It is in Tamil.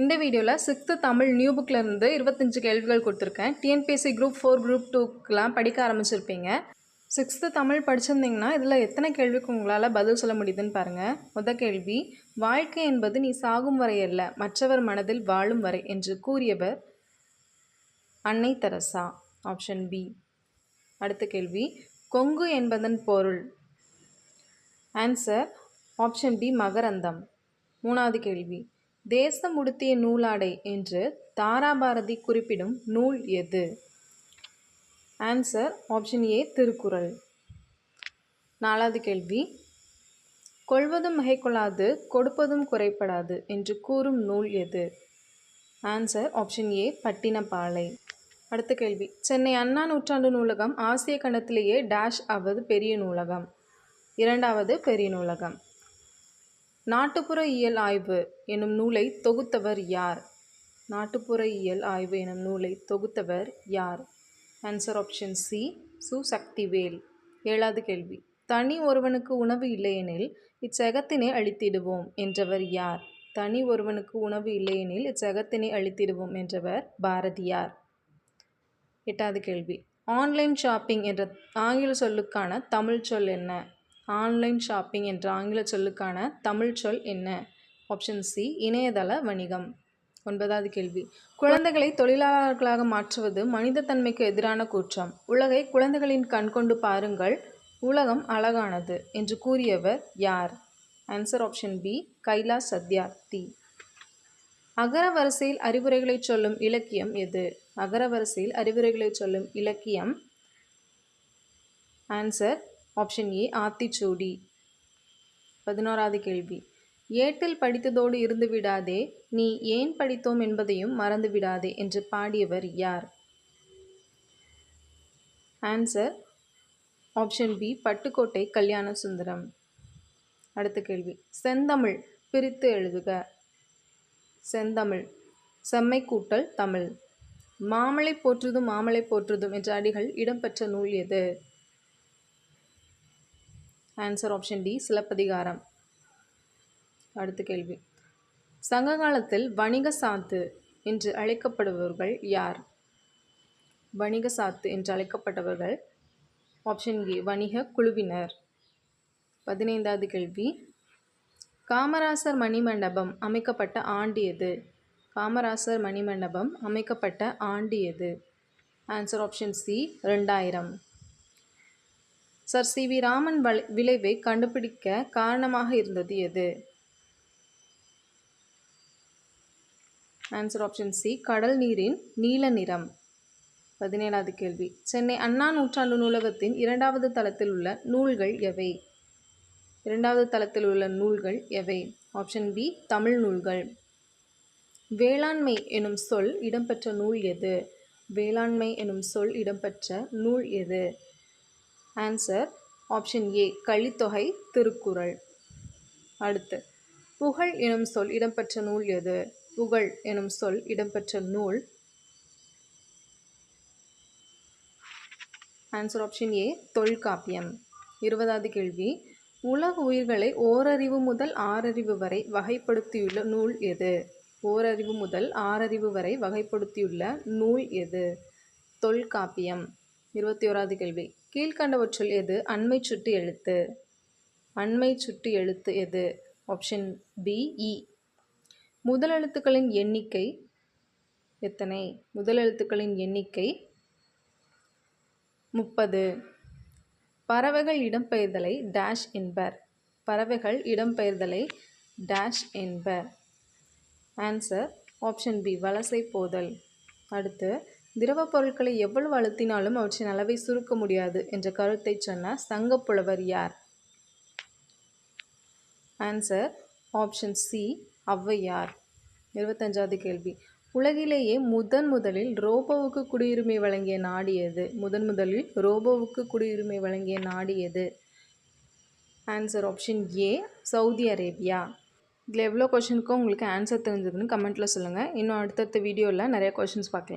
இந்த வீடியோவில் 6th தமிழ் நியூ புக்கில் இருந்து 25 கேள்விகள் கொடுத்துருக்கேன். டிஎன்பிஎஸ்சி குரூப் 4 குரூப் 2க்கெலாம் படிக்க ஆரம்பிச்சிருப்பீங்க. 6th தமிழ் படிச்சிருந்தீங்கன்னா இதில் எத்தனை கேள்விக்கு உங்களால் பதில் சொல்ல முடியுதுன்னு பாருங்கள். முதல் கேள்வி, வாழ்க்கை என்பது நீ சாகும் வரை அல்ல, மற்றவர் மனதில் வாழும் வரை என்று கூறியவர் அன்னை தெரசா. Option B. அடுத்த கேள்வி, கொங்கு என்பதன் பொருள்? ஆன்சர் ஆப்ஷன் பி, மகரந்தம். மூணாவது கேள்வி, தேசம் உடுத்திய நூலாடை என்று தாராபாரதி குறிப்பிடும் நூல் எது? ஆன்சர் ஆப்ஷன் ஏ, திருக்குறள். நாலாவது கேள்வி, கொள்வதும் மிகைக்கொள்ளாது கொடுப்பதும் குறைப்படாது என்று கூறும் நூல் எது? ஆன்சர் ஆப்ஷன் ஏ, பட்டினப்பாலை. அடுத்த கேள்வி, சென்னை அண்ணா நூற்றாண்டு நூலகம் ஆசிய கண்டத்திலேயே டேஷ் ஆவது பெரிய நூலகம்? இரண்டாவது பெரிய நூலகம். நாட்டுப்புற இயல் ஆய்வு எனும் நூலை தொகுத்தவர் யார்? நாட்டுப்புற இயல் ஆய்வு எனும் நூலை தொகுத்தவர் யார்? ஆன்சர் ஆப்ஷன் சி, சு. சக்திவேல். ஏழாவது கேள்வி, தனி ஒருவனுக்கு உணவு இல்லையெனில் இச்செகத்தினை அழித்திடுவோம் என்றவர் யார்? தனி ஒருவனுக்கு உணவு இல்லையெனில் இச்செகத்தினை அழித்திடுவோம் என்றவர் பாரதியார். எட்டாவது கேள்வி, ஆன்லைன் ஷாப்பிங் என்ற ஆங்கில சொல்லுக்கான தமிழ் சொல் என்ன? ஆன்லைன் ஷாப்பிங் என்ற ஆங்கில சொல்லுக்கான தமிழ் சொல் என்ன? ஆப்ஷன் சி, இணையதள வணிகம். ஒன்பதாவது கேள்வி, குழந்தைகளை தொழிலாளர்களாக மாற்றுவது மனித தன்மைக்கு எதிரான குற்றம். உலகை குழந்தைகளின் கண்கொண்டு பாருங்கள், உலகம் அழகானது என்று கூறியவர் யார்? Answer option B, Kailash Satyarthi. அகர வரிசையில் அறிவுரைகளை சொல்லும் இலக்கியம் எது? அகர வரிசையில் அறிவுரைகளை சொல்லும் இலக்கியம். Answer option A, Aathichudi. 11வது கேள்வி, ஏட்டில் படித்ததோடு இருந்து விடாதே, நீ ஏன் படித்தோம் என்பதையும் மறந்து விடாதே என்று பாடியவர் யார்? Answer option B, Pattukkottai Kalyana Sundaram. அடுத்த கேள்வி, செந்தமிழ் பிரித்து எழுதுக. செந்தமிழ் செம்மை கூட்டல் தமிழ். மாமலை போற்றுதும் மாமலை போற்றுதும் என்ற அடிகள் இடம்பெற்ற நூல் எது? Answer option D, Silappathikaram. அடுத்த கேள்வி, சங்க காலத்தில் வணிக சாத்து என்று அழைக்கப்படுபவர்கள் யார்? வணிக சாத்து என்று அழைக்கப்பட்டவர்கள் ஆப்ஷன் ஏ, வணிக குழுவினர். 15வது கேள்வி, காமராசர் மணிமண்டபம் அமைக்கப்பட்ட ஆண்டு எது? காமராசர் மணிமண்டபம் அமைக்கப்பட்ட ஆண்டு எது? Answer option C, 2000. Sir C V Raman விளைவை கண்டுபிடிக்க காரணமாக இருந்தது எது? ஆன்சர் ஆப்ஷன் சி, கடல் நீரின் நீல நிறம். 17வது கேள்வி, சென்னை அண்ணா நூற்றாண்டு நூலகத்தின் 2வது தளத்தில் உள்ள நூல்கள் எவை? 2வது தளத்தில் உள்ள நூல்கள் எவை? ஆப்ஷன் பி, தமிழ் நூல்கள். வேளாண்மை எனும் சொல் இடம்பெற்ற நூல் எது? வேளாண்மை எனும் சொல் இடம்பெற்ற நூல் எது? ஆன்சர் ஆப்ஷன் ஏ, கலித்தொகை, திருக்குறள். அடுத்து, புகழ் எனும் சொல் இடம்பெற்ற நூல் எது? புகழ் எனும் சொல் இடம்பெற்ற நூல். Answer option A, Tolkappiyam. 20வது கேள்வி, உலக உயிர்களை ஓரறிவு முதல் ஆறறிவு வரை வகைப்படுத்தியுள்ள நூல் எது? ஓரறிவு முதல் ஆறறிவு வரை வகைப்படுத்தியுள்ள நூல் எது? தொல்காப்பியம். 21வது கேள்வி, கீழ்கண்டவற்றுள் எது அண்மை சுட்டு எழுத்து? அண்மை சுட்டு எழுத்து எது? ஆப்ஷன் பி, இ. முதலெழுத்துக்களின் எண்ணிக்கை எத்தனை? முதலெழுத்துக்களின் எண்ணிக்கை 30. பறவைகள் இடம்பெயர்தலை டேஷ் என்பர்? பறவைகள் இடம்பெயர்தலை டேஷ் என்பர்? ஆன்சர் ஆப்ஷன் பி, வலசை போதல். அடுத்து, திரவ பொருட்களை எவ்வளவு அழுத்தினாலும் அவற்றின் அளவை சுருக்க முடியாது என்ற கருத்தை சொன்ன சங்கப்புலவர் யார்? Answer option C, Avvaiyar. 25வது கேள்வி, உலகிலேயே முதலில் ரோபோவுக்கு குடியுரிமை வழங்கிய நாடு எது? முதலில் ரோபோவுக்கு குடியுரிமை வழங்கிய நாடு எது? ஆன்சர் ஆப்ஷன் ஏ, சவுதி அரேபியா. இதில் எவ்வளோ கொஷினுக்கும் உங்களுக்கு ஆன்சர் தெரிஞ்சதுன்னு கமெண்ட்டில் சொல்லுங்கள். இன்னும் அடுத்தடுத்த வீடியோவில் நிறைய கொஷின்ஸ் பார்க்கலாம்.